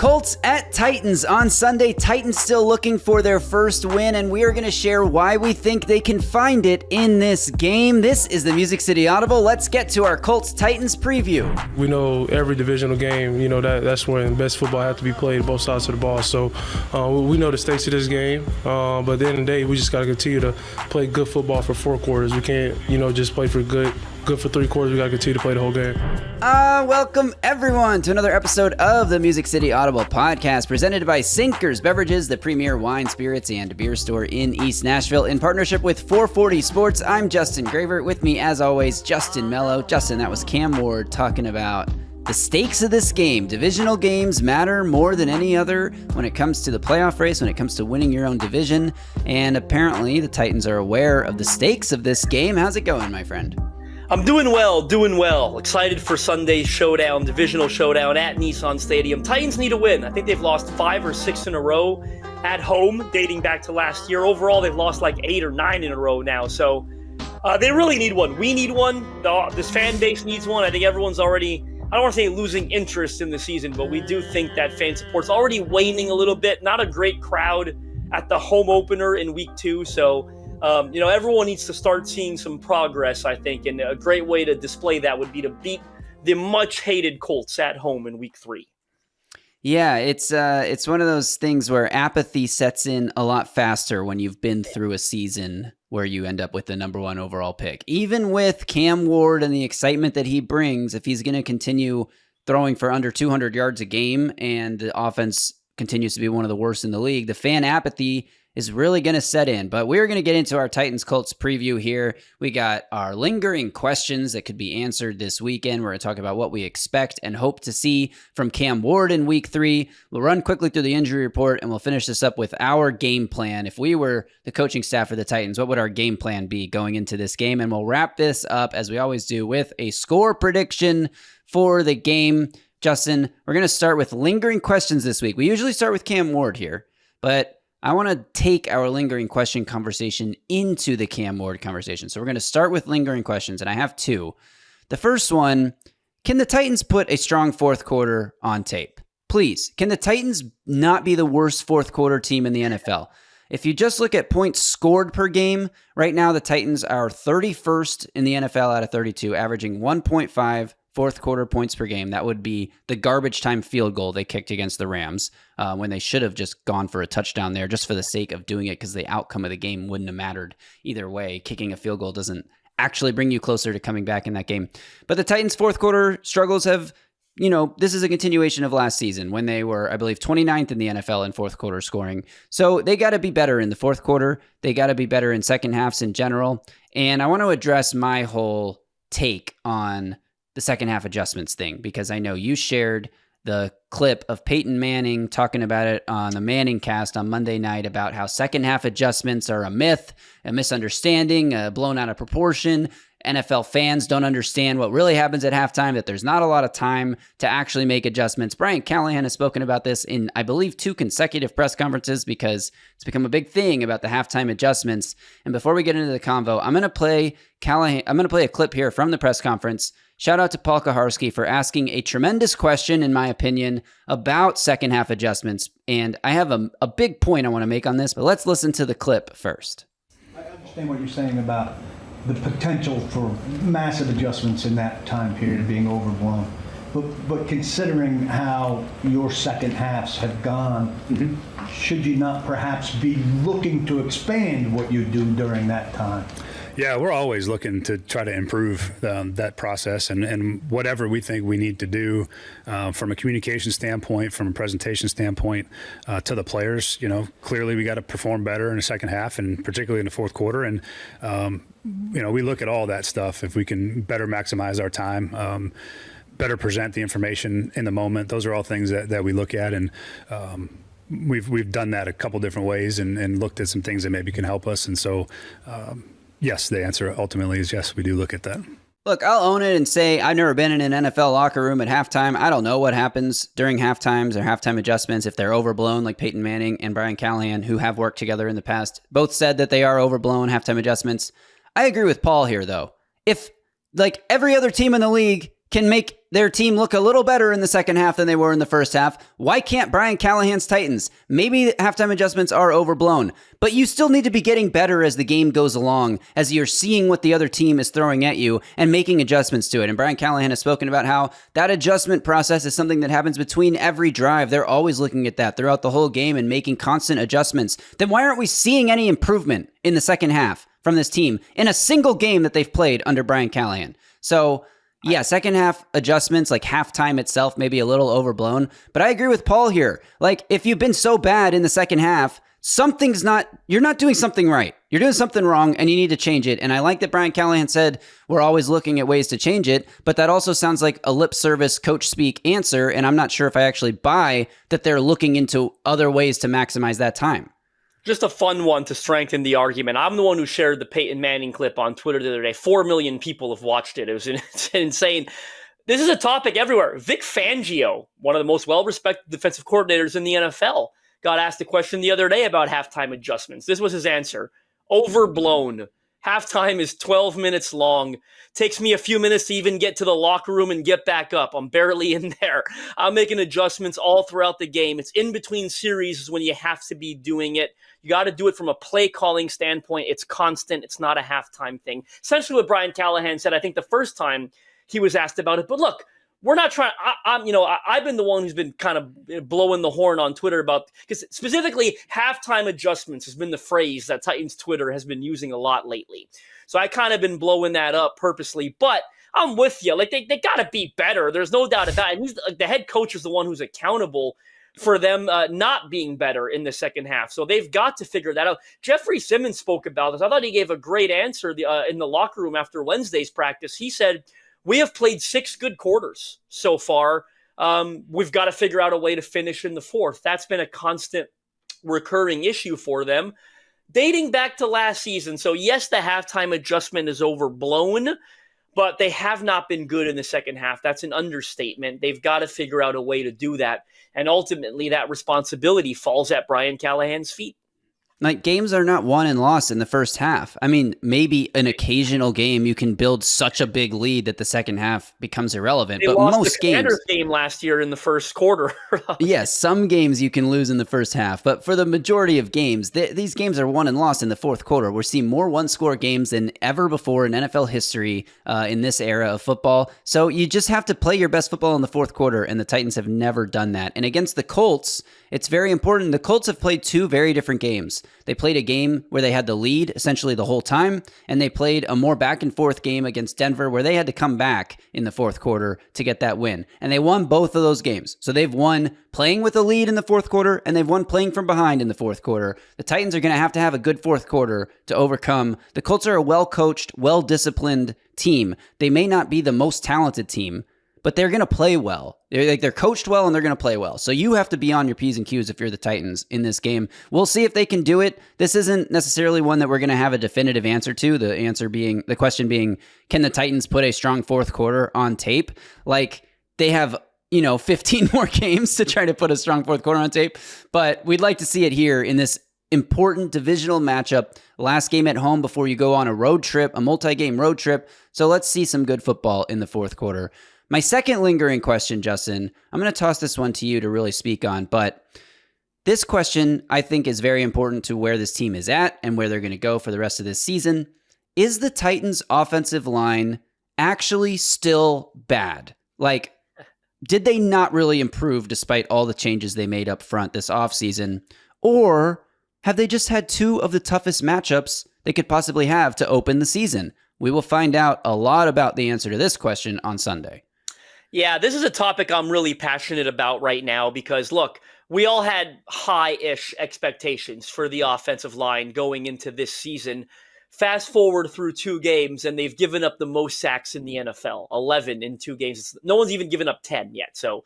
Colts at Titans on Sunday. Titans still looking for their first win, and we are going to share why we think they can find it in this game. This is the Music City Audible. Let's get to our Colts-Titans preview. We know every divisional game, that's when best football has to be played, both sides of the ball. So we know the stakes of this game, but at the end of the day, we just got to continue to play good football for 4 quarters. We can't, just play for good for 3 quarters. We got to continue to play the whole game. Welcome everyone to another episode of the Music City Audible podcast, presented by Sinkers Beverages, the premier wine, spirits, and beer store in East Nashville, in partnership with 440 Sports. I'm Justin Graver. With me, as always, Justin Melo. Justin, that was Cam Ward talking about the stakes of this game. Divisional games matter more than any other when it comes to the playoff race, when it comes to winning your own division. And apparently the Titans are aware of the stakes of this game. How's it going, my friend? I'm doing well. Excited for Sunday's showdown, divisional showdown at Nissan Stadium. Titans need a win. I think they've lost 5 or 6 in a row at home, dating back to last year. Overall, they've lost like 8 or 9 in a row now. So they really need one. We need one. This fan base needs one. I think everyone's already, I don't want to say losing interest in the season, but we do think that fan support's already waning a little bit. Not a great crowd at the home opener in week 2. So everyone needs to start seeing some progress, I think, and a great way to display that would be to beat the much-hated Colts at home in Week 3. Yeah, it's one of those things where apathy sets in a lot faster when you've been through a season where you end up with the number 1 overall pick. Even with Cam Ward and the excitement that he brings, if he's going to continue throwing for under 200 yards a game and the offense continues to be one of the worst in the league, the fan apathy is really going to set in. But we're going to get into our Titans-Colts preview here. We got our lingering questions that could be answered this weekend. We're going to talk about what we expect and hope to see from Cam Ward in Week 3. We'll run quickly through the injury report, and we'll finish this up with our game plan. If we were the coaching staff for the Titans, what would our game plan be going into this game? And we'll wrap this up, as we always do, with a score prediction for the game. Justin, we're going to start with lingering questions this week. We usually start with Cam Ward here, but I want to take our lingering question conversation into the Cam Ward conversation. So we're going to start with lingering questions, and I have 2. The first one, can the Titans put a strong fourth quarter on tape? Please, can the Titans not be the worst fourth quarter team in the NFL? If you just look at points scored per game, right now the Titans are 31st in the NFL out of 32, averaging 1.5 fourth quarter points per game. That would be the garbage time field goal they kicked against the Rams when they should have just gone for a touchdown there just for the sake of doing it, because the outcome of the game wouldn't have mattered either way. Kicking a field goal doesn't actually bring you closer to coming back in that game. But the Titans' fourth quarter struggles have, this is a continuation of last season when they were, I believe, 29th in the NFL in fourth quarter scoring. So they got to be better in the fourth quarter. They got to be better in second halves in general. And I want to address my whole take on the second half adjustments thing, because I know you shared the clip of Peyton Manning talking about it on the Manning cast on Monday night about how second half adjustments are a myth, a misunderstanding, blown out of proportion. NFL fans don't understand what really happens at halftime, that there's not a lot of time to actually make adjustments. Brian Callahan has spoken about this in, I believe, 2 consecutive press conferences, because it's become a big thing about the halftime adjustments. And before we get into the convo, I'm going to play a clip here from the press conference. Shout out to Paul Kaharski for asking a tremendous question, in my opinion, about second half adjustments. And I have a big point I want to make on this, but let's listen to the clip first. I understand what you're saying about the potential for massive adjustments in that time period being overblown. But considering how your second halves have gone, should you not perhaps be looking to expand what you do during that time? Yeah, we're always looking to try to improve that process and whatever we think we need to do from a communication standpoint, from a presentation standpoint to the players. Clearly we got to perform better in the second half, and particularly in the fourth quarter. And, we look at all that stuff. If we can better maximize our time, better present the information in the moment, those are all things that we look at. And we've done that a couple different ways and looked at some things that maybe can help us. And so, yes, the answer ultimately is yes, we do look at that. Look, I'll own it and say I've never been in an NFL locker room at halftime. I don't know what happens during halftimes or halftime adjustments if they're overblown, like Peyton Manning and Brian Callahan, who have worked together in the past, both said that they are overblown halftime adjustments. I agree with Paul here, though. If, like every other team in the league, can make their team look a little better in the second half than they were in the first half. Why can't Brian Callahan's Titans? Maybe halftime adjustments are overblown, but you still need to be getting better as the game goes along, as you're seeing what the other team is throwing at you and making adjustments to it. And Brian Callahan has spoken about how that adjustment process is something that happens between every drive. They're always looking at that throughout the whole game and making constant adjustments. Then why aren't we seeing any improvement in the second half from this team in a single game that they've played under Brian Callahan? So yeah, second half adjustments, like halftime itself, maybe a little overblown. But I agree with Paul here. Like, if you've been so bad in the second half, you're not doing something right. You're doing something wrong, and you need to change it. And I like that Brian Callahan said we're always looking at ways to change it, but that also sounds like a lip service coach speak answer, and I'm not sure if I actually buy that they're looking into other ways to maximize that time. Just a fun one to strengthen the argument. I'm the one who shared the Peyton Manning clip on Twitter the other day. 4 million people have watched it. It was insane. This is a topic everywhere. Vic Fangio, one of the most well-respected defensive coordinators in the NFL, got asked a question the other day about halftime adjustments. This was his answer. Overblown. Halftime is 12 minutes long. Takes me a few minutes to even get to the locker room and get back up. I'm barely in there. I'm making adjustments all throughout the game. It's in between series is when you have to be doing it. You got to do it from a play calling standpoint. It's constant. It's not a halftime thing. Essentially what Brian Callahan said, I think the first time he was asked about it. But look, we're not trying. I've been the one who's been kind of blowing the horn on Twitter about, because specifically halftime adjustments has been the phrase that Titans Twitter has been using a lot lately. So I kind of been blowing that up purposely, but I'm with you. Like they got to be better. There's no doubt about it. And the head coach is the one who's accountable for them not being better in the second half. So they've got to figure that out. Jeffrey Simmons spoke about this. I thought he gave a great answer in the locker room after Wednesday's practice. He said, we have played 6 good quarters so far. We've got to figure out a way to finish in the fourth. That's been a constant recurring issue for them dating back to last season. So yes, the halftime adjustment is overblown, but they have not been good in the second half. That's an understatement. They've got to figure out a way to do that. And ultimately that responsibility falls at Brian Callahan's feet. Like, games are not won and lost in the first half. I mean, maybe an occasional game you can build such a big lead that the second half becomes irrelevant. They but lost most the games, Commanders game last year in the first quarter. yes, some games you can lose in the first half. But for the majority of games, these games are won and lost in the fourth quarter. We're seeing more one-score games than ever before in NFL history in this era of football. So you just have to play your best football in the fourth quarter, and the Titans have never done that. And against the Colts, it's very important. The Colts have played 2 very different games. They played a game where they had the lead essentially the whole time, and they played a more back and forth game against Denver where they had to come back in the fourth quarter to get that win. And they won both of those games. So they've won playing with a lead in the fourth quarter, and they've won playing from behind in the fourth quarter. The Titans are going to have a good fourth quarter to overcome. The Colts are a well-coached, well-disciplined team. They may not be the most talented team, but they're going to play well. They're coached well, and they're going to play well. So you have to be on your P's and Q's if you're the Titans in this game. We'll see if they can do it. This isn't necessarily one that we're going to have a definitive answer to. The question being, can the Titans put a strong fourth quarter on tape? Like, they have 15 more games to try to put a strong fourth quarter on tape. But we'd like to see it here in this important divisional matchup. Last game at home before you go on a road trip, a multi-game road trip. So let's see some good football in the fourth quarter. My second lingering question, Justin, I'm going to toss this one to you to really speak on, but this question I think is very important to where this team is at and where they're going to go for the rest of this season. Is the Titans' offensive line actually still bad? Like, did they not really improve despite all the changes they made up front this offseason? Or have they just had 2 of the toughest matchups they could possibly have to open the season? We will find out a lot about the answer to this question on Sunday. Yeah, this is a topic I'm really passionate about right now because, look, we all had high-ish expectations for the offensive line going into this season. Fast forward through 2 games, and they've given up the most sacks in the NFL, 11 in 2 games. No one's even given up 10 yet, so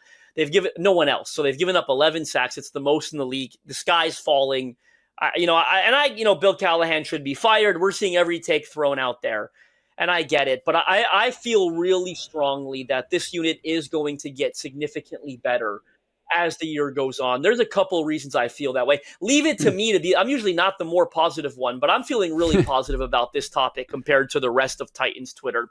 no one else. So they've given up 11 sacks. It's the most in the league. The sky's falling. Bill Callahan should be fired. We're seeing every take thrown out there. And I get it, but I feel really strongly that this unit is going to get significantly better as the year goes on. There's a couple reasons I feel that way. Leave it to me to be, I'm usually not the more positive one, but I'm feeling really positive about this topic compared to the rest of Titans Twitter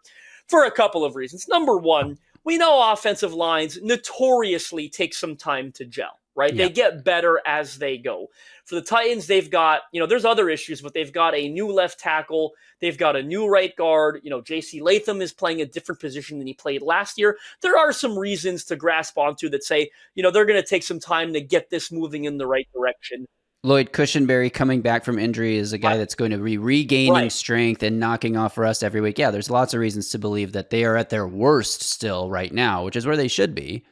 for a couple of reasons. Number one, we know offensive lines notoriously take some time to gel, right? Yeah. They get better as they go. For the Titans, they've got, there's other issues, but they've got a new left tackle. They've got a new right guard. J.C. Latham is playing a different position than he played last year. There are some reasons to grasp onto that say, they're going to take some time to get this moving in the right direction. Lloyd Cushenberry coming back from injury is a guy that's going to be regaining strength and knocking off rust every week. Yeah, there's lots of reasons to believe that they are at their worst still right now, which is where they should be.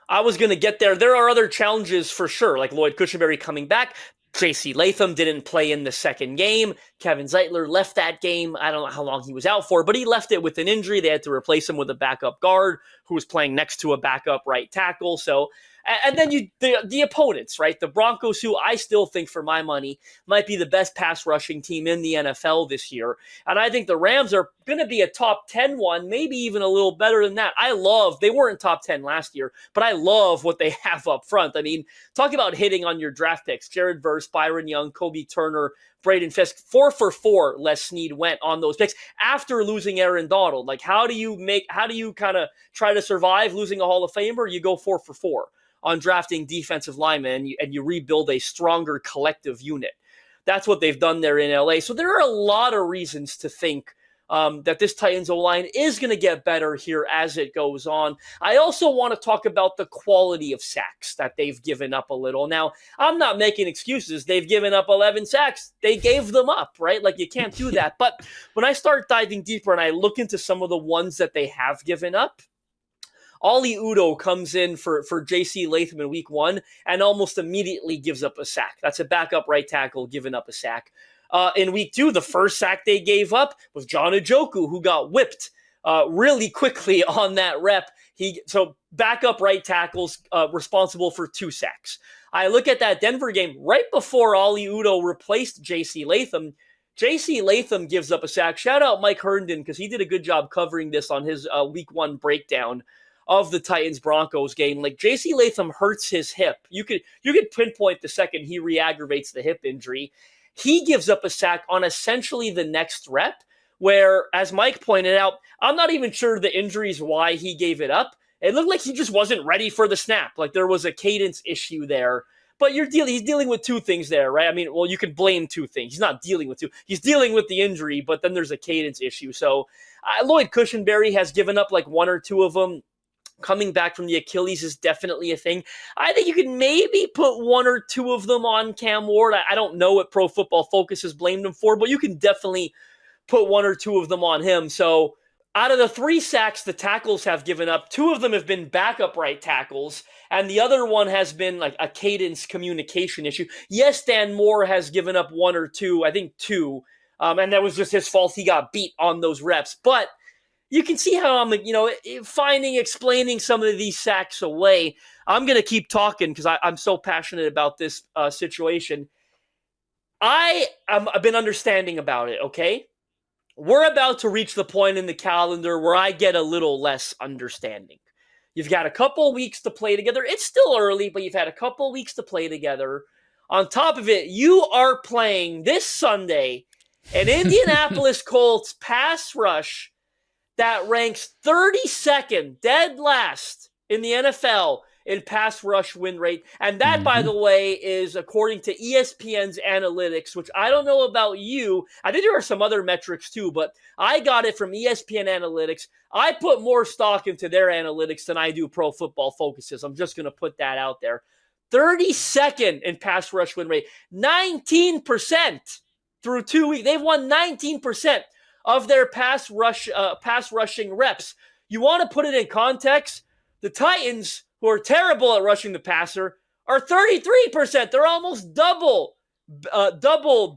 I was going to get there. There are other challenges for sure, like Lloyd Cushenberry coming back. J.C. Latham didn't play in the second game. Kevin Zeitler left that game. I don't know how long he was out for, but he left it with an injury. They had to replace him with a backup guard who was playing next to a backup right tackle. So, and then the opponents, right? The Broncos, who I still think for my money might be the best pass rushing team in the NFL this year. And I think the Rams are going to be a top 10 one, maybe even a little better than that. They weren't top 10 last year, but I love what they have up front. I mean, talk about hitting on your draft picks. Jared Verse, Byron Young, Kobe Turner, Braden Fisk, 4 for 4 Les Snead went on those picks after losing Aaron Donald. Like, how do you kind of try to survive losing a Hall of Famer? You go 4 for 4 on drafting defensive linemen, and you rebuild a stronger collective unit. That's what they've done there in LA. So there are a lot of reasons to think that this Titans O-line is going to get better here as it goes on. I also want to talk about the quality of sacks that they've given up a little. Now, I'm not making excuses. They've given up 11 sacks. They gave them up, right? Like, you can't do that. But when I start diving deeper and I look into some of the ones that they have given up, Oli Udoh comes in for J.C. Latham in week 1 and almost immediately gives up a sack. That's a backup right tackle giving up a sack. In week 2, the first sack they gave up was John Njoku, who got whipped really quickly on that rep. So backup right tackles responsible for 2 sacks. I look at that Denver game right before Oli Udoh replaced J.C. Latham. J.C. Latham gives up a sack. Shout out Mike Herndon, because he did a good job covering this on his week 1 breakdown of the Titans-Broncos game. Like, J.C. Latham hurts his hip. You could pinpoint the second he re-aggravates the hip injury. He gives up a sack on essentially the next rep, where, as Mike pointed out, I'm not even sure the injury is why he gave it up. It looked like he just wasn't ready for the snap. Like, there was a cadence issue there. But he's dealing with 2 things there, right? I mean, well, you can blame 2 things. He's not dealing with 2. He's dealing with the injury, but then there's a cadence issue. So Lloyd Cushenberry has given up like 1 or 2 of them. Coming back from the Achilles is definitely a thing. I think you can maybe put 1 or 2 of them on Cam Ward. I don't know what Pro Football Focus has blamed him for, but you can definitely put 1 or 2 of them on him. So out of the 3 sacks the tackles have given up, 2 of them have been backup right tackles, and the other one has been like a cadence communication issue. Yes, Dan Moore has given up 1 or 2, I think 2, and that was just his fault. He got beat on those reps. But you can see how I'm, explaining some of these sacks away. I'm going to keep talking because I'm so passionate about this situation. I've been understanding about it, okay? We're about to reach the point in the calendar where I get a little less understanding. You've got a couple weeks to play together. It's still early, but you've had a couple weeks to play together. On top of it, you are playing this Sunday an Indianapolis Colts pass rush that ranks 32nd, dead last in the NFL in pass rush win rate. And that, by the way, is according to ESPN's analytics, which I don't know about you. I think there are some other metrics too, but I got it from ESPN analytics. I put more stock into their analytics than I do Pro Football Focus's. I'm just going to put that out there. 32nd in pass rush win rate, 19% through 2 weeks. They've won 19% of their pass rushing reps. You want to put it in context? The Titans, who are terrible at rushing the passer, are 33%. They're almost double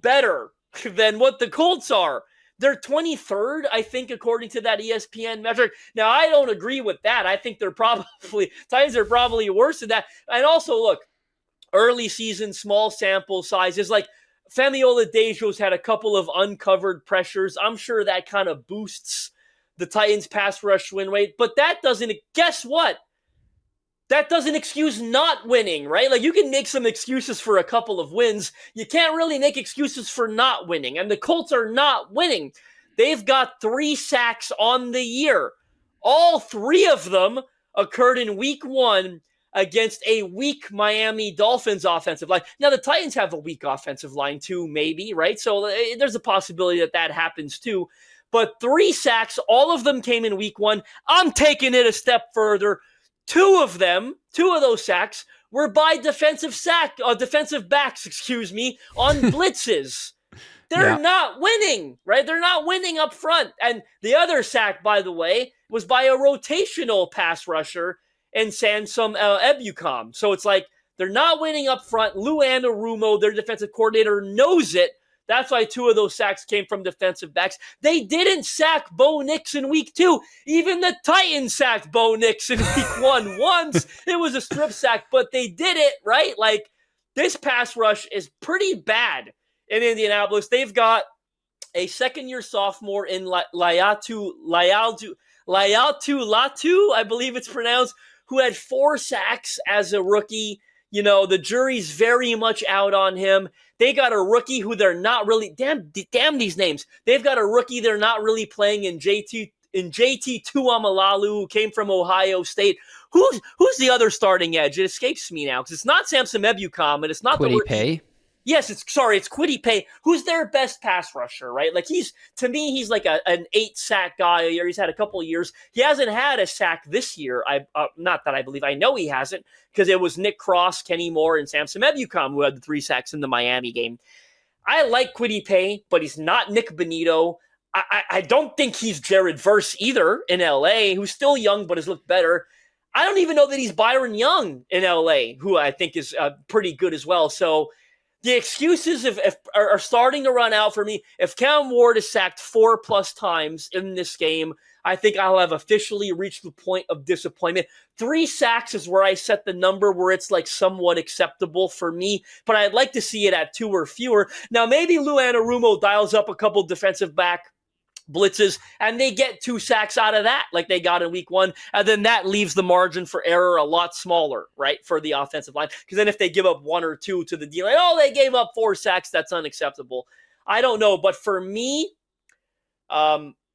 better than what the Colts are. They're 23rd, I think, according to that ESPN metric. Now, I don't agree with that. I think Titans are probably worse than that. And also, look, early season, small sample sizes, like Famiola Dejo's had a couple of uncovered pressures. I'm sure that kind of boosts the Titans' pass rush win rate. But guess what? That doesn't excuse not winning, right? Like, you can make some excuses for a couple of wins. You can't really make excuses for not winning. And the Colts are not winning. They've got 3 sacks on the year. All 3 of them occurred in week 1 against a weak Miami Dolphins offensive line. Now, the Titans have a weak offensive line too, maybe, right? So there's a possibility that happens too. But 3 sacks, all of them came in week 1. I'm taking it a step further. 2 of those sacks were by defensive backs, on blitzes. They're not winning, right? They're not winning up front. And the other sack, by the way, was by a rotational pass rusher in Samson Ebukam. So it's like they're not winning up front. Lou Anarumo, their defensive coordinator, knows it. That's why 2 of those sacks came from defensive backs. They didn't sack Bo Nix in week 2. Even the Titans sacked Bo Nix in week 1 once. It was a strip sack, but they did it, right? Like, this pass rush is pretty bad in Indianapolis. They've got a second-year sophomore in Layatu Latu, I believe it's pronounced, who had 4 sacks as a rookie. You know, the jury's very much out on him. They got a rookie who they're not really, damn these names. They've got a rookie they're not really playing in JT Tuamalalu, who came from Ohio State. Who's the other starting edge? It escapes me now because it's not Samson Ebukam and it's not Kwity Paye. Yes, it's Kwity Paye, who's their best pass rusher, right? Like, he's like an 8-sack guy a year. He's had a couple of years. He hasn't had a sack this year. Not that I believe. I know he hasn't, because it was Nick Cross, Kenny Moore, and Samson Ebukam who had the 3 sacks in the Miami game. I like Kwity Paye, but he's not Nick Bonito. I don't think he's Jared Verse either in L.A., who's still young but has looked better. I don't even know that he's Byron Young in L.A., who I think is pretty good as well. So the excuses are starting to run out for me. If Cam Ward is sacked 4+ times in this game, I think I'll have officially reached the point of disappointment. 3 sacks is where I set the number where it's like somewhat acceptable for me, but I'd like to see it at 2 or fewer. Now, maybe Lou Anarumo dials up a couple defensive back blitzes and they get 2 sacks out of that like they got in week 1, and then that leaves the margin for error a lot smaller, right, for the offensive line, because then if they give up 1 or 2 to the deal, like, oh, they gave up 4 sacks, that's unacceptable. I don't know, but for me,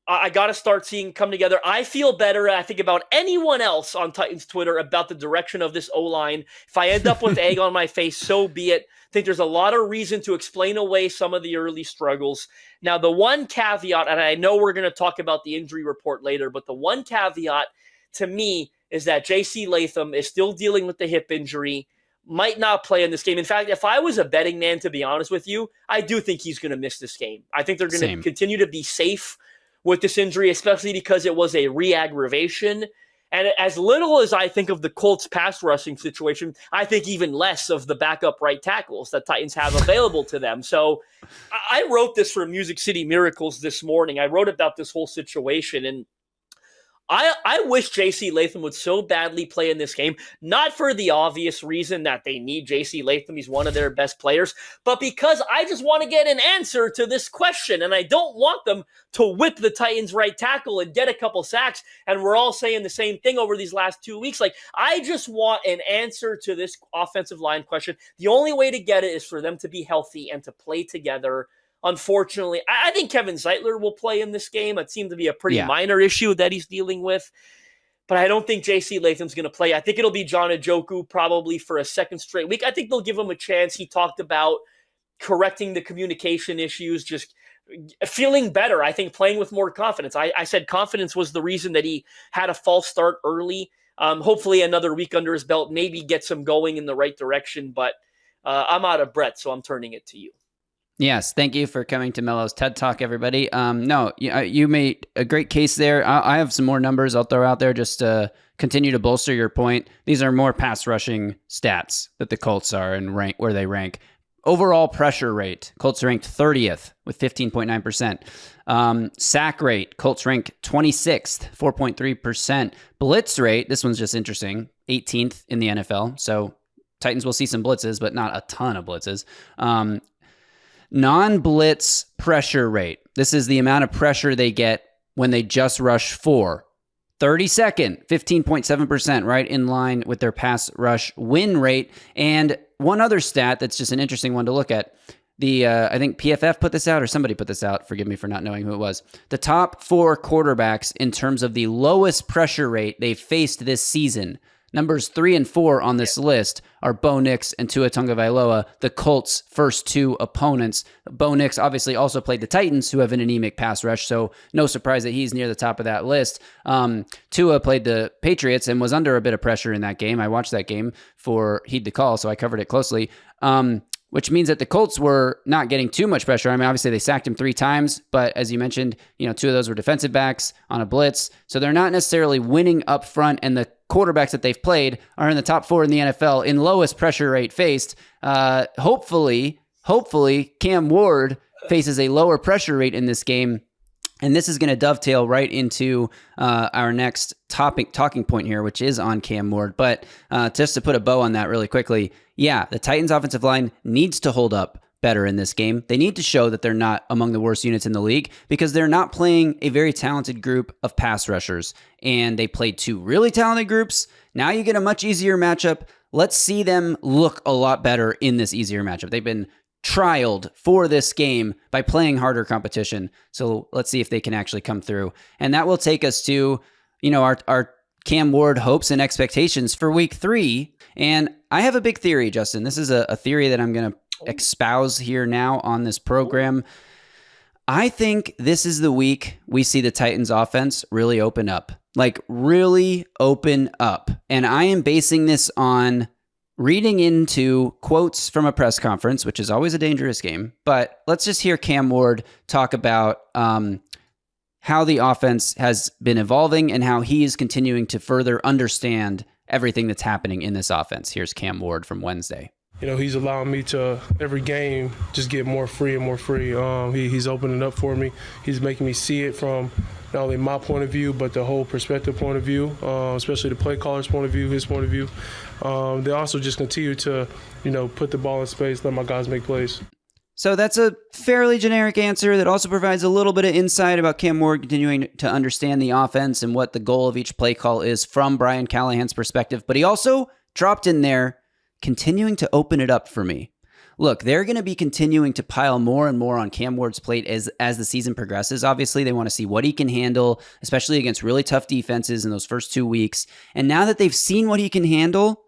I got to start seeing come together. I feel better, I think, about anyone else on Titans Twitter about the direction of this O-line. If I end up with egg on my face, so be it. I think there's a lot of reason to explain away some of the early struggles. Now, the one caveat, and I know we're going to talk about the injury report later, but the one caveat to me is that J.C. Latham is still dealing with the hip injury, might not play in this game. In fact, if I was a betting man, to be honest with you, I do think he's going to miss this game. I think they're going to continue to be safe with this injury, especially because it was a re-aggravation. And as little as I think of the Colts pass rushing situation, I think even less of the backup right tackles that Titans have available to them. So I wrote this for Music City Miracles this morning. I wrote about this whole situation, and I wish J.C. Latham would so badly play in this game, not for the obvious reason that they need J.C. Latham, he's one of their best players, but because I just want to get an answer to this question, and I don't want them to whip the Titans right tackle and get a couple sacks, and we're all saying the same thing over these last 2 weeks. Like, I just want an answer to this offensive line question. The only way to get it is for them to be healthy and to play together. Unfortunately, I think Kevin Zeitler will play in this game. It seemed to be a pretty minor issue that he's dealing with. But I don't think J.C. Latham's going to play. I think it'll be John Njoku probably for a second straight week. I think they'll give him a chance. He talked about correcting the communication issues, just feeling better, I think, playing with more confidence. I said confidence was the reason that he had a false start early. Hopefully another week under his belt, maybe gets him going in the right direction. But I'm out of breath, so I'm turning it to you. Yes, thank you for coming to Melo's TED Talk, everybody. No, you made a great case there. I have some more numbers I'll throw out there just to continue to bolster your point. These are more pass rushing stats that the Colts are and rank where they rank. Overall pressure rate, Colts ranked 30th with 15.9%. Sack rate, Colts ranked 26th, 4.3%. Blitz rate, this one's just interesting, 18th in the NFL. So Titans will see some blitzes, but not a ton of blitzes. Non-blitz pressure rate. This is the amount of pressure they get when they just rush 4. 32nd, 15.7%, right in line with their pass rush win rate. And one other stat that's just an interesting one to look at. I think PFF put this out, or somebody put this out. Forgive me for not knowing who it was. The top 4 quarterbacks in terms of the lowest pressure rate they've faced this season. Numbers 3 and 4 on this list are Bo Nix and Tua Tagovailoa, the Colts' first 2 opponents. Bo Nix obviously also played the Titans, who have an anemic pass rush, so no surprise that he's near the top of that list. Tua played the Patriots and was under a bit of pressure in that game. I watched that game for Heed the Call, so I covered it closely. Which means that the Colts were not getting too much pressure. I mean, obviously they sacked him 3 times, but as you mentioned, 2 of those were defensive backs on a blitz. So they're not necessarily winning up front, and the quarterbacks that they've played are in the top 4 in the NFL in lowest pressure rate faced. Hopefully Cam Ward faces a lower pressure rate in this game. And this is going to dovetail right into our next talking point here, which is on Cam Ward. But just to put a bow on that really quickly, yeah, the Titans offensive line needs to hold up better in this game. They need to show that they're not among the worst units in the league because they're not playing a very talented group of pass rushers. And they played 2 really talented groups. Now you get a much easier matchup. Let's see them look a lot better in this easier matchup. They've been trialed for this game by playing harder competition. So let's see if they can actually come through. And that will take us to, our Cam Ward hopes and expectations for week 3. And I have a big theory, Justin. This is a theory that I'm going to espouse here now on this program. I think this is the week we see the Titans offense really open up. Like really open up. And I am basing this on reading into quotes from a press conference, which is always a dangerous game. But let's just hear Cam Ward talk about how the offense has been evolving and how he is continuing to further understand everything that's happening in this offense. Here's Cam Ward from Wednesday. He's allowing me to, every game, just get more free and more free. He's opening up for me. He's making me see it from not only my point of view, but the whole perspective point of view, especially the play caller's point of view, his point of view. They also just continue to, put the ball in space, let my guys make plays. So that's a fairly generic answer that also provides a little bit of insight about Cam Ward continuing to understand the offense and what the goal of each play call is from Brian Callahan's perspective. But he also dropped in there, continuing to open it up for me. Look, they're going to be continuing to pile more and more on Cam Ward's plate as the season progresses. Obviously, they want to see what he can handle, especially against really tough defenses in those first 2 weeks. And now that they've seen what he can handle,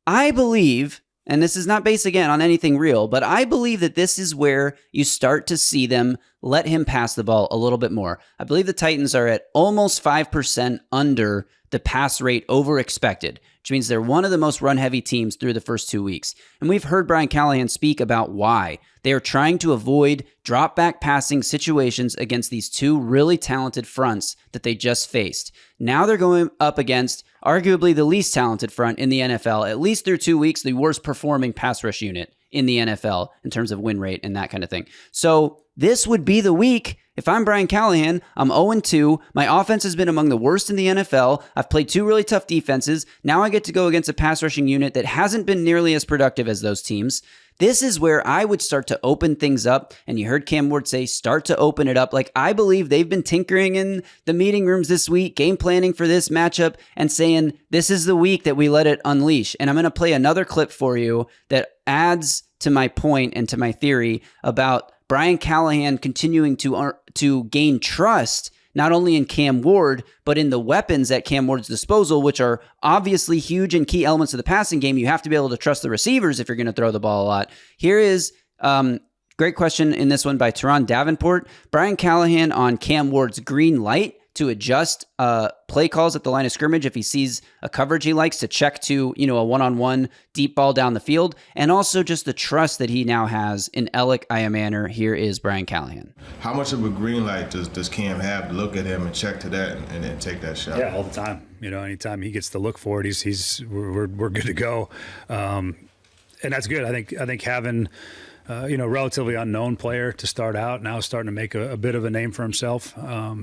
I believe, and this is not based again on anything real, but I believe that this is where you start to see them let him pass the ball a little bit more. I believe the Titans are at almost 5% under the pass rate over expected, which means they're one of the most run-heavy teams through the first 2 weeks. And we've heard Brian Callahan speak about why. They are trying to avoid drop-back passing situations against these 2 really talented fronts that they just faced. Now they're going up against arguably the least talented front in the NFL, at least through 2 weeks, the worst performing pass rush unit in the NFL in terms of win rate and that kind of thing. So this would be the week. If I'm Brian Callahan, I'm 0-2. My offense has been among the worst in the NFL. I've played 2 really tough defenses. Now I get to go against a pass rushing unit that hasn't been nearly as productive as those teams. This is where I would start to open things up. And you heard Cam Ward say, start to open it up. Like, I believe they've been tinkering in the meeting rooms this week, game planning for this matchup, and saying, this is the week that we let it unleash. And I'm going to play another clip for you that adds to my point and to my theory about Brian Callahan continuing to gain trust, not only in Cam Ward, but in the weapons at Cam Ward's disposal, which are obviously huge and key elements of the passing game. You have to be able to trust the receivers if you're going to throw the ball a lot. Here is great question in this one by Teron Davenport. Brian Callahan on Cam Ward's green light to adjust play calls at the line of scrimmage if he sees a coverage he likes, to check to, a one-on-one deep ball down the field, and also just the trust that he now has in Alec Iamaner. Here is Brian Callahan. How much of a green light does Cam have to look at him and check to that and then take that shot? Yeah, all the time. Anytime he gets to look for it, we're good to go, and that's good. I think having relatively unknown player to start out, now starting to make a bit of a name for himself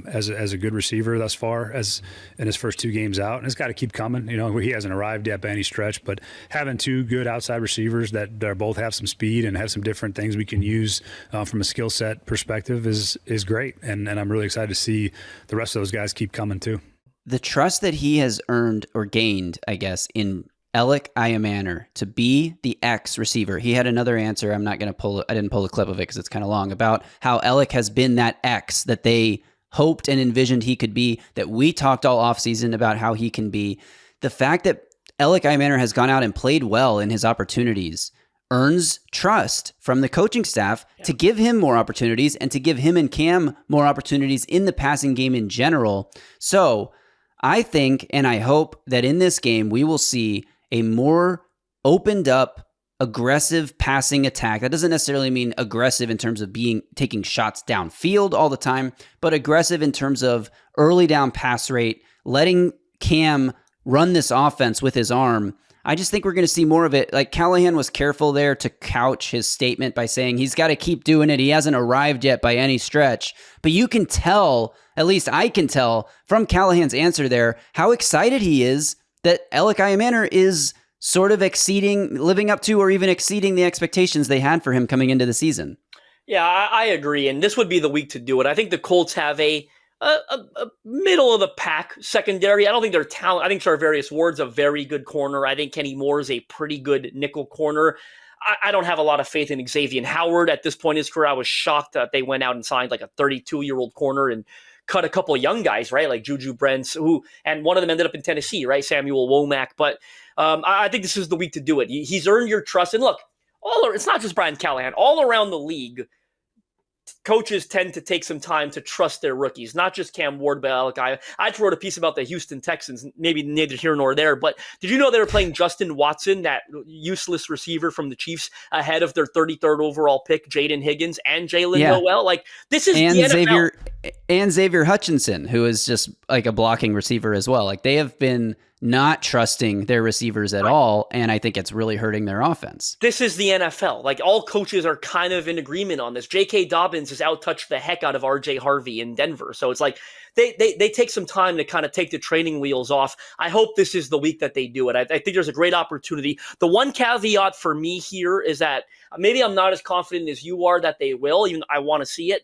as a good receiver thus far as in his first 2 games out. And it's got to keep coming. He hasn't arrived yet by any stretch, but having 2 good outside receivers that both have some speed and have some different things we can use from a skill set perspective is great. And I'm really excited to see the rest of those guys keep coming too. The trust that he has earned or gained, I guess, in Alec Iamaner to be the X receiver. He had another answer. I didn't pull the clip of it because it's kind of long, about how Alec has been that X that they hoped and envisioned he could be, that we talked all offseason about how he can be. The fact that Alec Iamaner has gone out and played well in his opportunities earns trust from the coaching staff to give him more opportunities and to give him and Cam more opportunities in the passing game in general. So I think and I hope that in this game we will see a more opened up, aggressive passing attack. That doesn't necessarily mean aggressive in terms of taking shots downfield all the time, but aggressive in terms of early down pass rate, letting Cam run this offense with his arm. I just think we're going to see more of it. Like, Callahan was careful there to couch his statement by saying he's got to keep doing it. He hasn't arrived yet by any stretch. But you can tell, at least I can tell from Callahan's answer there, how excited he is that Alec Iamaner is sort of living up to or even exceeding the expectations they had for him coming into the season. Yeah, I agree. And this would be the week to do it. I think the Colts have a middle of the pack secondary. I don't think they're talent. I think Charvarius Ward's a very good corner. I think Kenny Moore is a pretty good nickel corner. I don't have a lot of faith in Xavier Howard at this point in his career. I was shocked that they went out and signed like a 32-year-old corner and cut a couple of young guys, right? Like Juju Brents, and one of them ended up in Tennessee, right? Samuel Womack. But I think this is the week to do it. He's earned your trust. And look, it's not just Brian Callahan. All around the league, coaches tend to take some time to trust their rookies, not just Cam Ward, but Alec Iamaner. I just wrote a piece about the Houston Texans, maybe neither here nor there, but did you know they were playing Justin Watson, that useless receiver from the Chiefs, ahead of their 33rd overall pick, Jaden Higgins and Jalen Noel? Like, this is and the NFL. Xavier Hutchinson, who is just like a blocking receiver as well. Like, they have been not trusting their receivers at all, and I think it's really hurting their offense. This is the NFL. Like, all coaches are kind of in agreement on this. J.K. Dobbins has out-touched the heck out of R.J. Harvey in Denver. So it's like they take some time to kind of take the training wheels off. I hope this is the week that they do it. I think there's a great opportunity. The one caveat for me here is that maybe I'm not as confident as you are that they will, even I want to see it.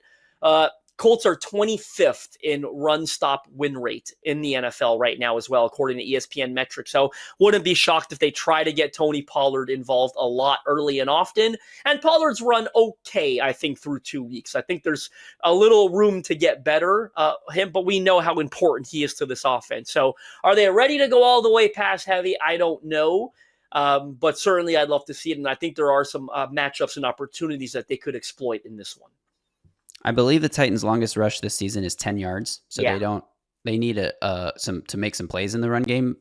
Colts are 25th in run-stop win rate in the NFL right now as well, according to ESPN metrics. So wouldn't be shocked if they try to get Tony Pollard involved a lot early and often. And Pollard's run okay, I think, through 2 weeks. I think there's a little room to get better, but we know how important he is to this offense. So are they ready to go all the way pass heavy? I don't know. But certainly I'd love to see it. And I think there are some matchups and opportunities that they could exploit in this one. I believe the Titans' longest rush this season is 10 yards. So they need to make some plays in the run game,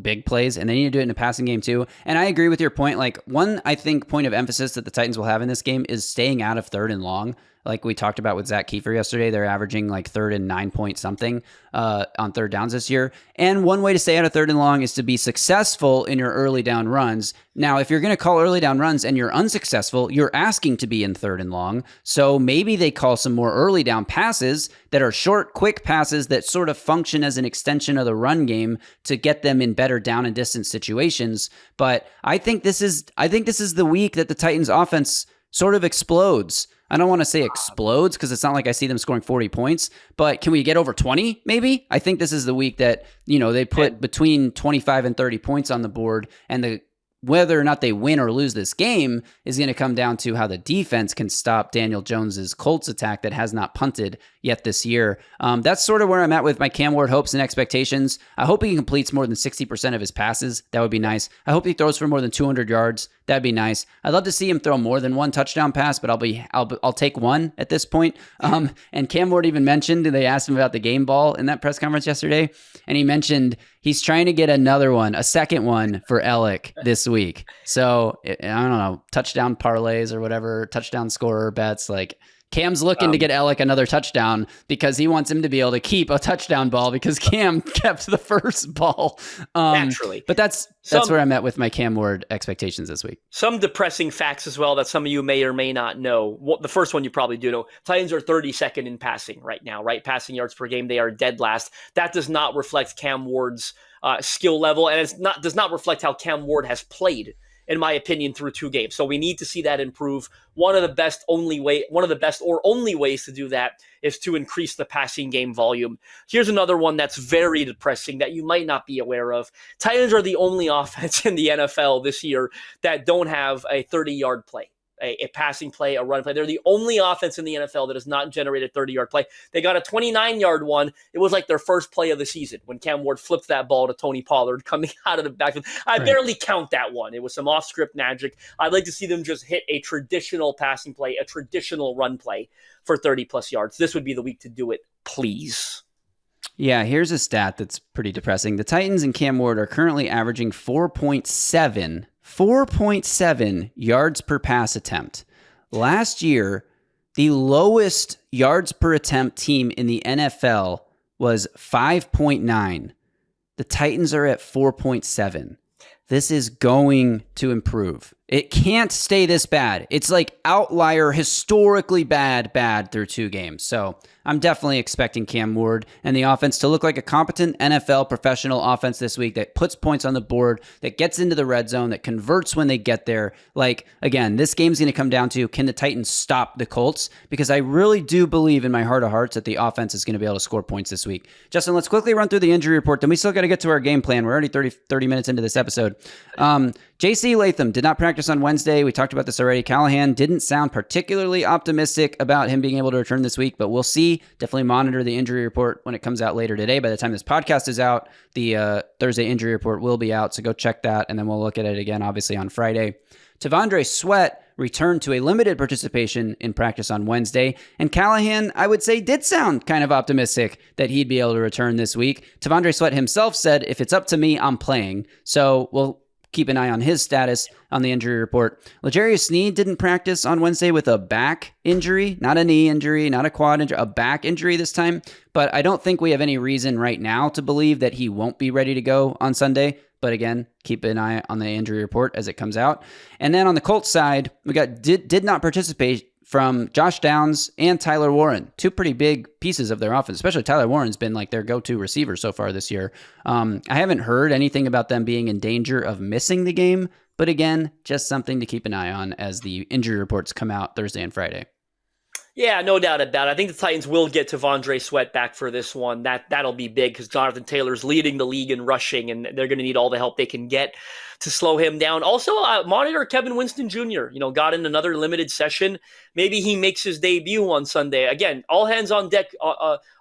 big plays, and they need to do it in the passing game too. And I agree with your point. Like, one, I think, point of emphasis that the Titans will have in this game is staying out of 3rd and long. Like we talked about with Zach Kiefer yesterday, they're averaging like 3rd and 9 point something on 3rd downs this year. And one way to stay out of 3rd and long is to be successful in your early down runs. Now, if you're going to call early down runs and you're unsuccessful, you're asking to be in 3rd and long. So maybe they call some more early down passes that are short, quick passes that sort of function as an extension of the run game to get them in better down and distance situations. But I think this is the week that the Titans offense sort of explodes. I don't want to say explodes because it's not like I see them scoring 40 points, but can we get over 20 maybe? I think this is the week that, they put between 25 and 30 points on the board, and whether or not they win or lose this game is going to come down to how the defense can stop Daniel Jones's Colts attack that has not punted yet this year. That's sort of where I'm at with my Cam Ward hopes and expectations. I hope he completes more than 60% of his passes. That would be nice. I hope he throws for more than 200 yards. That'd be nice. I'd love to see him throw more than one touchdown pass, but I'll take one at this point. And Cam Ward even mentioned, they asked him about the game ball in that press conference yesterday, and he mentioned he's trying to get a second one for Alec this week. So I don't know, touchdown parlays or whatever, touchdown scorer bets. Like, Cam's looking to get Alec another touchdown because he wants him to be able to keep a touchdown ball because Cam kept the first ball. Naturally. But that's where I'm at with my Cam Ward expectations this week. Some depressing facts as well that some of you may or may not know. The first one you probably do know. Titans are 32nd in passing right now, right? Passing yards per game. They are dead last. That does not reflect Cam Ward's skill level, and does not reflect how Cam Ward has played in my opinion, through 2 games. So we need to see that improve. One of the best or only ways to do that is to increase the passing game volume. Here's another one that's very depressing that you might not be aware of. Titans are the only offense in the NFL this year that don't have a 30-yard play. A passing play, a run play. They're the only offense in the NFL that has not generated a 30-yard play. They got a 29-yard one. It was like their first play of the season when Cam Ward flipped that ball to Tony Pollard coming out of the backfield. I barely count that one. It was some off-script magic. I'd like to see them just hit a traditional passing play, a traditional run play for 30-plus yards. This would be the week to do it, please. Yeah, here's a stat that's pretty depressing. The Titans and Cam Ward are currently averaging 4.7 yards per pass attempt. Last year, the lowest yards per attempt team in the NFL was 5.9. The Titans are at 4.7. This is going to improve. It can't stay this bad. It's like outlier, historically bad through 2 games. So I'm definitely expecting Cam Ward and the offense to look like a competent NFL professional offense this week that puts points on the board, that gets into the red zone, that converts when they get there. Like, again, this game's going to come down to, can the Titans stop the Colts? Because I really do believe in my heart of hearts that the offense is going to be able to score points this week. Justin, let's quickly run through the injury report. Then we still got to get to our game plan. We're already 30 minutes into this episode. J.C. Latham did not practice on Wednesday. We talked about this already. Callahan didn't sound particularly optimistic about him being able to return this week, but we'll see. Definitely monitor the injury report when it comes out later today. By the time this podcast is out, the Thursday injury report will be out, so go check that, and then we'll look at it again, obviously, on Friday. T'Vondre Sweat returned to a limited participation in practice on Wednesday, and Callahan, I would say, did sound kind of optimistic that he'd be able to return this week. T'Vondre Sweat himself said, if it's up to me, I'm playing. So we'll keep an eye on his status on the injury report. L'Jarius Sneed didn't practice on Wednesday with a back injury, not a knee injury, not a quad injury, a back injury this time. But I don't think we have any reason right now to believe that he won't be ready to go on Sunday. But again, keep an eye on the injury report as it comes out. And then on the Colts side, we got did not participate from Josh Downs and Tyler Warren, 2 pretty big pieces of their offense, especially Tyler Warren's been like their go-to receiver so far this year. I haven't heard anything about them being in danger of missing the game, but again, just something to keep an eye on as the injury reports come out Thursday and Friday. Yeah, no doubt about it. I think the Titans will get T'Vondre Sweat back for this one. That'll be big because Jonathan Taylor's leading the league in rushing, and they're going to need all the help they can get to slow him down. Also, monitor Kevin Winston Jr. Got in another limited session. Maybe he makes his debut on Sunday. Again, all hands on deck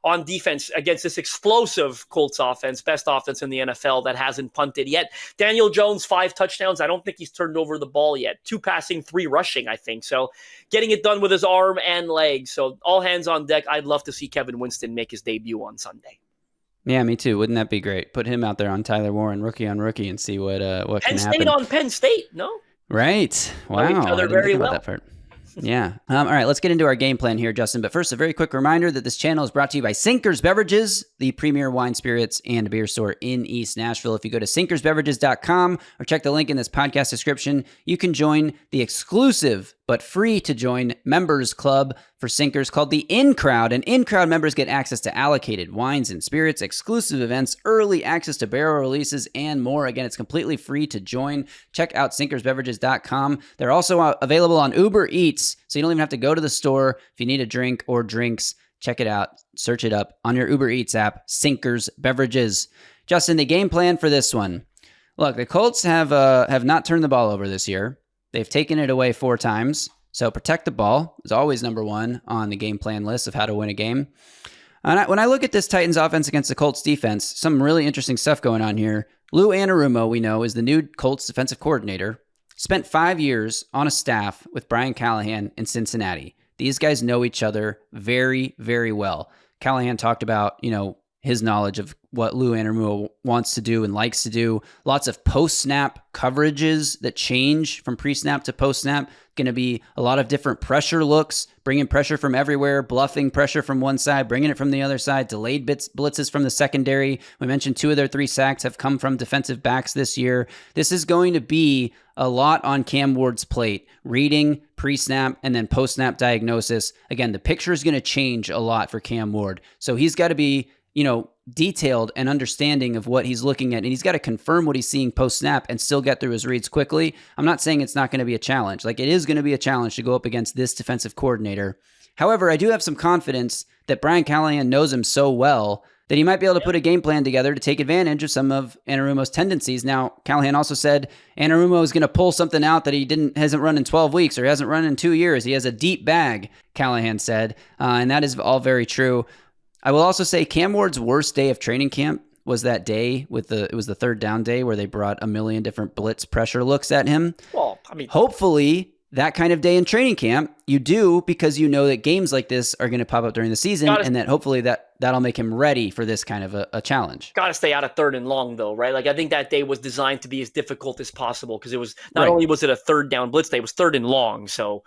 on defense against this explosive Colts offense, best offense in the NFL that hasn't punted yet. Daniel Jones, 5 touchdowns. I don't think he's turned over the ball yet. 2 passing, 3 rushing, I think. So getting it done with his arm and legs. So all hands on deck. I'd love to see Kevin Winston make his debut on Sunday. Yeah, me too. Wouldn't that be great? Put him out there on Tyler Warren, rookie on rookie, and see what can happen. Penn State on Penn State, no? Right. Wow. Know each other very well. That part. Yeah. All right, let's get into our game plan here, Justin. But first, a very quick reminder that this channel is brought to you by Sinkers Beverages, the premier wine, spirits, and beer store in East Nashville. If you go to sinkersbeverages.com or check the link in this podcast description, you can join the exclusive but free to join members club for Sinkers called the In Crowd. And In Crowd members get access to allocated wines and spirits, exclusive events, early access to barrel releases, and more. Again, it's completely free to join. Check out sinkersbeverages.com. They're also available on Uber Eats, so you don't even have to go to the store. If you need a drink or drinks, check it out. Search it up on your Uber Eats app, Sinkers Beverages. Justin, the game plan for this one. Look, the Colts have not turned the ball over this year. They've taken it away 4 times. So protect the ball is always number 1 on the game plan list of how to win a game. And when I look at this Titans offense against the Colts defense, some really interesting stuff going on here. Lou Anarumo, we know, is the new Colts defensive coordinator. Spent 5 years on a staff with Brian Callahan in Cincinnati. These guys know each other very, very well. Callahan talked about, his knowledge of what Lou Anarumo wants to do and likes to do. Lots of post-snap coverages that change from pre-snap to post-snap. Going to be a lot of different pressure looks, bringing pressure from everywhere, bluffing pressure from one side, bringing it from the other side, delayed blitzes from the secondary. We mentioned 2 of their 3 sacks have come from defensive backs this year. This is going to be a lot on Cam Ward's plate, reading, pre-snap, and then post-snap diagnosis. Again, the picture is going to change a lot for Cam Ward. So he's got to be detailed and understanding of what he's looking at, and he's got to confirm what he's seeing post-snap and still get through his reads quickly. I'm not saying it's not going to be a challenge. Like, it is going to be a challenge to go up against this defensive coordinator. However, I do have some confidence that Brian Callahan knows him so well that he might be able to put a game plan together to take advantage of some of Anarumo's tendencies. Now, Callahan also said Anarumo is going to pull something out that he hasn't run in 12 weeks or he hasn't run in 2 years. He has a deep bag, Callahan said, and that is all very true. I will also say Cam Ward's worst day of training camp was that day it was the third down day where they brought a million different blitz pressure looks at him. Well, I mean, hopefully that kind of day in training camp you do, because you know that games like this are going to pop up during the season, and that hopefully that'll make him ready for this kind of a challenge. Got to stay out of 3rd and long, though, right? Like, I think that day was designed to be as difficult as possible because it was not only was it a 3rd down blitz day, it was 3rd and long. So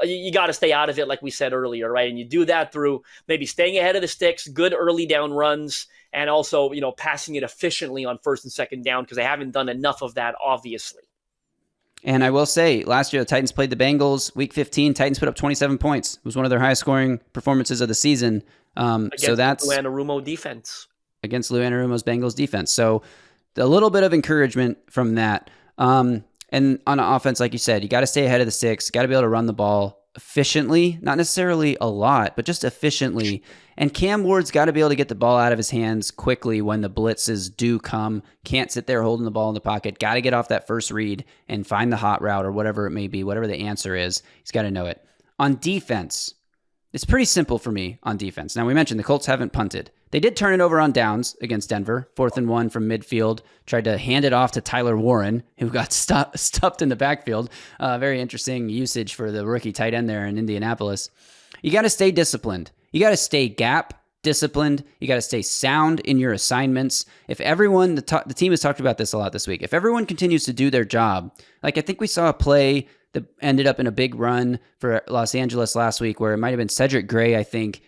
you got to stay out of it, like we said earlier, right? And you do that through maybe staying ahead of the sticks, good early down runs, and also, passing it efficiently on 1st and 2nd down, because they haven't done enough of that, obviously. And I will say, last year the Titans played the Bengals. Week 15, Titans put up 27 points. It was one of their highest scoring performances of the season. So that's Lou Anarumo defense. Against Lou Anarumo's Bengals defense. So a little bit of encouragement from that. And on offense, like you said, you got to stay ahead of the sticks. Got to be able to run the ball efficiently, not necessarily a lot, but just efficiently. And Cam Ward's got to be able to get the ball out of his hands quickly when the blitzes do come. Can't sit there holding the ball in the pocket. Got to get off that first read and find the hot route or whatever it may be, whatever the answer is. He's got to know it. On defense, it's pretty simple for me on defense. Now, we mentioned the Colts haven't punted. They did turn it over on downs against Denver. 4th and 1 from midfield. Tried to hand it off to Tyler Warren, who got stuffed in the backfield. Very interesting usage for the rookie tight end there in Indianapolis. You got to stay disciplined. You got to stay gap disciplined. You got to stay sound in your assignments. If everyone, the team has talked about this a lot this week, if everyone continues to do their job, like I think we saw a play that ended up in a big run for Los Angeles last week where it might have been Cedric Gray, I think,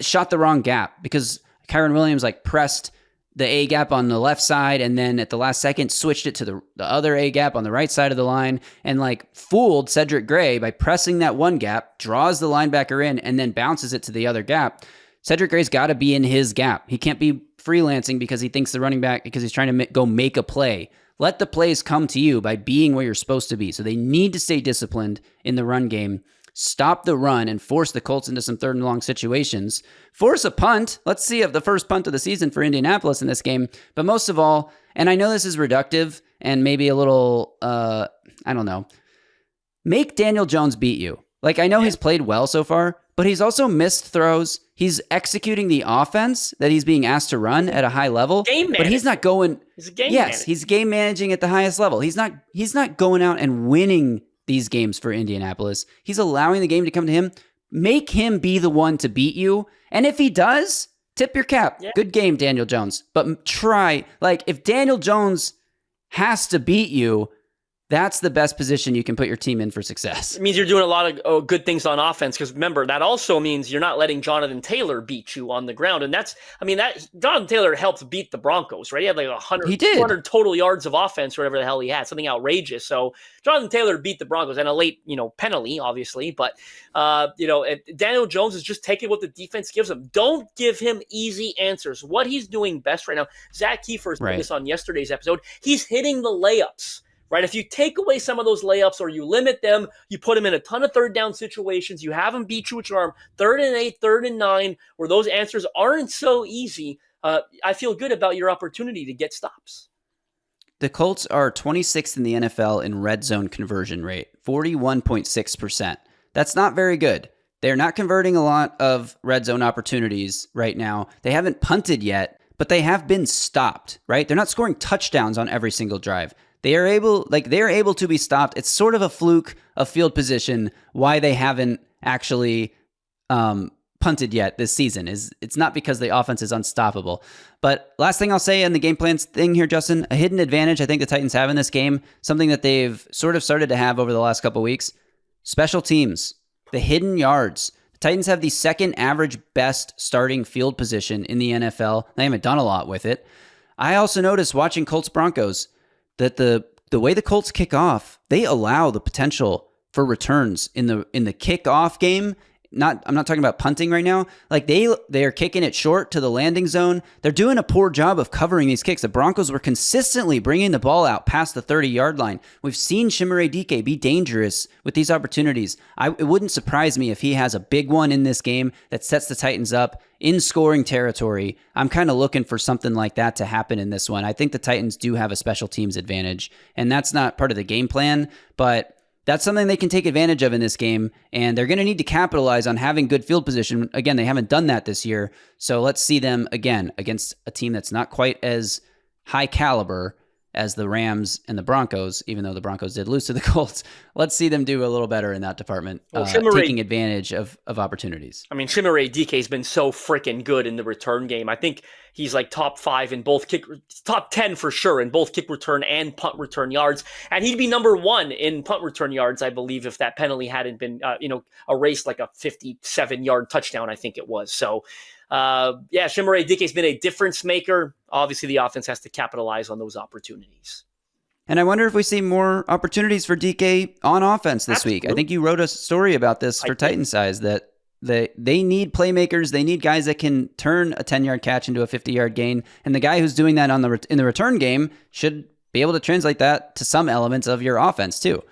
shot the wrong gap because Kyron Williams pressed the A gap on the left side and then at the last second switched it to the other A gap on the right side of the line and fooled Cedric Gray by pressing that one gap, draws the linebacker in, and then bounces it to the other gap. Cedric Gray's got to be in his gap. He can't be freelancing because he thinks the running back, because he's trying to go make a play. Let the plays come to you by being where you're supposed to be. So they need to stay disciplined in the run game. Stop the run and force the Colts into some 3rd and long situations. Force a punt. Let's see if the first punt of the season for Indianapolis in this game. But most of all, and I know this is reductive and maybe a little, I don't know, make Daniel Jones beat you. I know he's played well so far, but he's also missed throws. He's executing the offense that he's being asked to run at a high level. But he's not going. He's a game Yes, manager. he's game managing at the highest level. He's not going out and winning these games for Indianapolis. He's allowing the game to come to him. Make him be the one to beat you. And if he does, tip your cap. Yeah. Good game, Daniel Jones. But try, if Daniel Jones has to beat you, that's the best position you can put your team in for success. It means you're doing a lot of good things on offense, because remember, that also means you're not letting Jonathan Taylor beat you on the ground. And that Jonathan Taylor helped beat the Broncos, right? He had 100 total yards of offense, or whatever the hell he had, something outrageous. So Jonathan Taylor beat the Broncos, and a late, penalty, obviously. But, Daniel Jones is just taking what the defense gives him. Don't give him easy answers. What he's doing best right now, Zach Kiefer said this on yesterday's episode, he's hitting the layups. Right? If you take away some of those layups or you limit them, you put them in a ton of 3rd down situations, you have them beat you with your arm, 3rd and 8, 3rd and 9, where those answers aren't so easy. I feel good about your opportunity to get stops. The Colts are 26th in the NFL in red zone conversion rate, 41.6%. That's not very good. They're not converting a lot of red zone opportunities right now. They haven't punted yet, but they have been stopped, right? They're not scoring touchdowns on every single drive. They are able to be stopped. It's sort of a fluke of field position why they haven't actually punted yet this season. It's not because the offense is unstoppable. But last thing I'll say in the game plans thing here, Justin, a hidden advantage I think the Titans have in this game, something that they've sort of started to have over the last couple of weeks, special teams, the hidden yards. The Titans have the 2nd average best starting field position in the NFL. They haven't done a lot with it. I also noticed watching Colts-Broncos that the way the Colts kick off, they allow the potential for returns in the kickoff game I'm not talking about punting right now. Like they are kicking it short to the landing zone. They're doing a poor job of covering these kicks. The Broncos were consistently bringing the ball out past the 30-yard line. We've seen Chimere Dike be dangerous with these opportunities. It wouldn't surprise me if he has a big one in this game that sets the Titans up in scoring territory. I'm kind of looking for something like that to happen in this one. I think the Titans do have a special teams advantage, and that's not part of the game plan, but that's something they can take advantage of in this game, and they're going to need to capitalize on having good field position. Again, they haven't done that this year, so let's see them again against a team that's not quite as high caliber as the Rams and the Broncos, even though the Broncos did lose to the Colts. Let's see them do a little better in that department, taking advantage of opportunities. I mean, Chimere Dike has been so freaking good in the return game. I think he's like top 5 in both top 10 for sure in both kick return and punt return yards. And he'd be number 1 in punt return yards, I believe, if that penalty hadn't been, erased, like a 57-yard touchdown, I think it was. So, Chimere Dike has been a difference maker. Obviously, the offense has to capitalize on those opportunities. And I wonder if we see more opportunities for Dike on offense this week. I think you wrote a story about this for Titan Size that they need playmakers. They need guys that can turn a 10-yard catch into a 50-yard gain. And the guy who's doing that in the return game should be able to translate that to some elements of your offense too.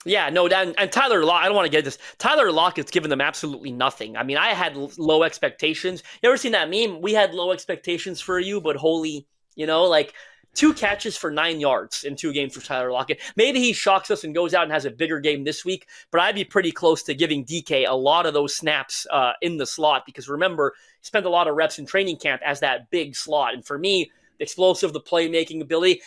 Yeah, no, and Tyler Lockett, I don't want to get this. Tyler Lockett's given them absolutely nothing. I mean, I had low expectations. You ever seen that meme? We had low expectations for you, but holy, 2 catches for 9 yards in 2 games for Tyler Lockett. Maybe he shocks us and goes out and has a bigger game this week, but I'd be pretty close to giving DK a lot of those snaps in the slot, because remember, he spent a lot of reps in training camp as that big slot. And for me, the explosive, the playmaking ability,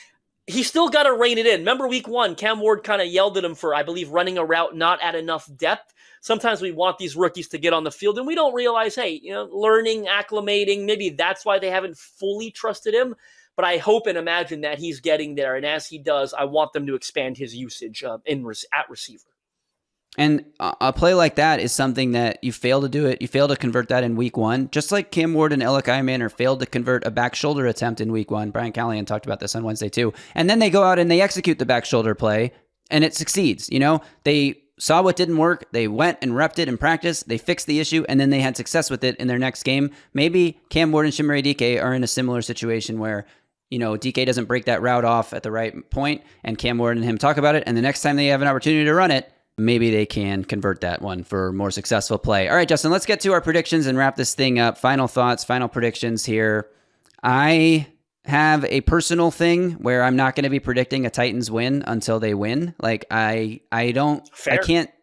he's still got to rein it in. Remember week 1, Cam Ward kind of yelled at him for, I believe, running a route not at enough depth. Sometimes we want these rookies to get on the field and we don't realize, learning, acclimating, maybe that's why they haven't fully trusted him. But I hope and imagine that he's getting there. And as he does, I want them to expand his usage at receiver. And a play like that is something that you fail to do it. You fail to convert that in week 1, just like Cam Ward and Elikai Manor failed to convert a back shoulder attempt in week 1. Brian Callahan talked about this on Wednesday too. And then they go out and they execute the back shoulder play and it succeeds. They saw what didn't work. They went and repped it in practice. They fixed the issue and then they had success with it in their next game. Maybe Cam Ward and Chimere Dike are in a similar situation where Dike doesn't break that route off at the right point and Cam Ward and him talk about it. And the next time they have an opportunity to run it, maybe they can convert that one for more successful play. All right, Justin, let's get to our predictions and wrap this thing up. Final thoughts, final predictions here. I have a personal thing where I'm not going to be predicting a Titans win until they win. Like I can't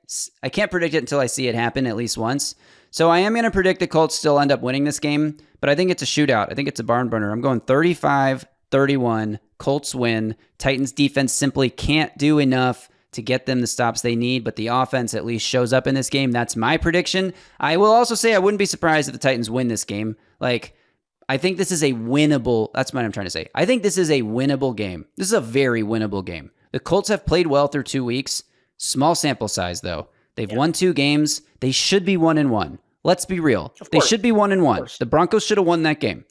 predict it until I see it happen at least once. So I am going to predict the Colts still end up winning this game, but I think it's a shootout. I think it's a barn burner. I'm going 35-31. Colts win. Titans defense simply can't do enough to get them the stops they need, but the offense at least shows up in this game. That's my prediction. I will also say I wouldn't be surprised if the Titans win this game. I think this is a winnable, that's what I'm trying to say. I think this is a winnable game. This is a very winnable game. The Colts have played well through 2 weeks. Small sample size, though. They've won 2 games. They should be 1-1. Let's be real. They should be 1-1. The Broncos should have won that game.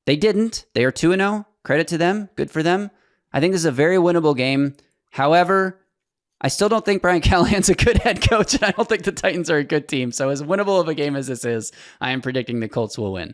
They didn't. They are 2-0. Credit to them. Good for them. I think this is a very winnable game. However, I still don't think Brian Callahan's a good head coach, and I don't think the Titans are a good team. So as winnable of a game as this is, I am predicting the Colts will win.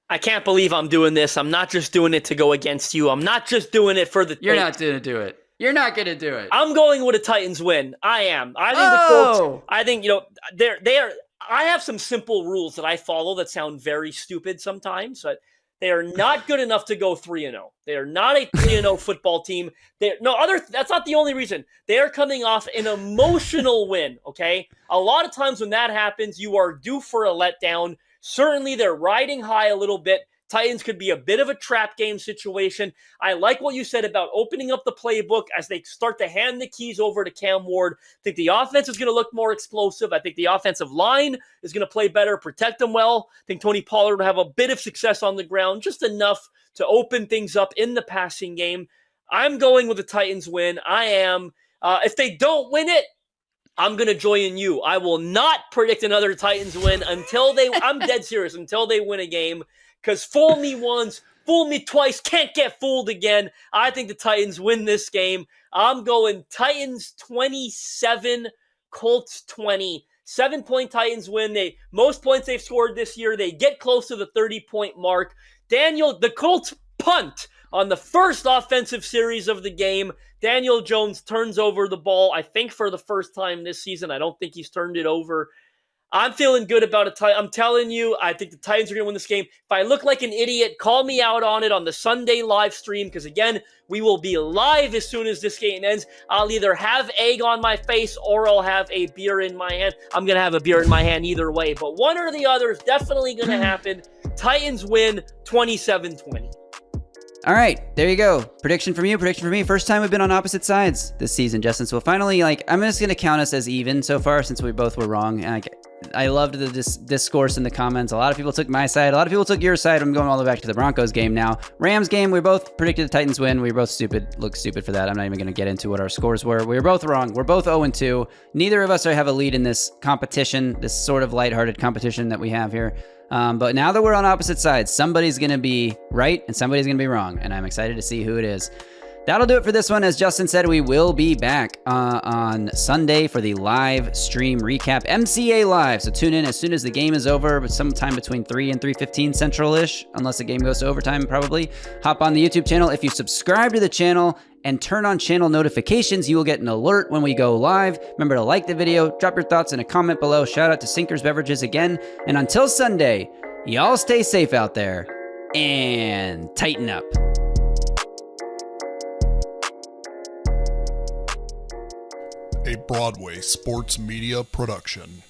I can't believe I'm doing this. I'm not just doing it to go against you. I'm not just doing it for the... You're not going to do it. You're not going to do it. I'm going with a Titans win. I am. I think the Colts... I think, they are... I have some simple rules that I follow that sound very stupid sometimes, but they are not good enough to go 3-0. They are not a 3-0 football team. That's not the only reason. They are coming off an emotional win, okay? A lot of times when that happens, you are due for a letdown. Certainly, they're riding high a little bit. Titans could be a bit of a trap game situation. I like what you said about opening up the playbook as they start to hand the keys over to Cam Ward. I think the offense is going to look more explosive. I think the offensive line is going to play better, protect them well. I think Tony Pollard will have a bit of success on the ground, just enough to open things up in the passing game. I'm going with the Titans win. I am. If they don't win it, I'm going to join you. I will not predict another Titans win until I'm dead serious, until they win a game. Because fool me once, fool me twice, can't get fooled again. I think the Titans win this game. I'm going Titans 27, Colts 20. 7-point Titans win. Most points they've scored this year. They get close to the 30-point mark. The Colts punt on the first offensive series of the game. Daniel Jones turns over the ball, I think, for the first time this season. I don't think he's turned it over. I'm feeling good about it. I'm telling you, I think the Titans are going to win this game. If I look like an idiot, call me out on it on the Sunday live stream, because, again, we will be live as soon as this game ends. I'll either have egg on my face or I'll have a beer in my hand. I'm going to have a beer in my hand either way, but one or the other is definitely going to happen. Titans win 27-20. All right, there you go. Prediction from you, prediction from me. First time we've been on opposite sides this season, Justin. So finally, I'm just going to count us as even so far since we both were wrong. I loved the discourse in the comments. A lot of people took my side. A lot of people took your side. I'm going all the way back to the Broncos game now. Rams game, we both predicted the Titans win. We were both looked stupid for that. I'm not even going to get into what our scores were. We were both wrong. We're both 0-2. Neither of us have a lead in this competition, this sort of lighthearted competition that we have here. But now that we're on opposite sides, somebody's going to be right and somebody's going to be wrong. And I'm excited to see who it is. That'll do it for this one. As Justin said, we will be back on Sunday for the live stream recap, MCA Live. So tune in as soon as the game is over, but sometime between 3 and 3:15 Central-ish, unless the game goes to overtime, probably. Hop on the YouTube channel. If you subscribe to the channel and turn on channel notifications, you will get an alert when we go live. Remember to like the video, drop your thoughts in a comment below. Shout out to Sinkers Beverages again. And until Sunday, y'all stay safe out there and tighten up. A Broadway sports media production.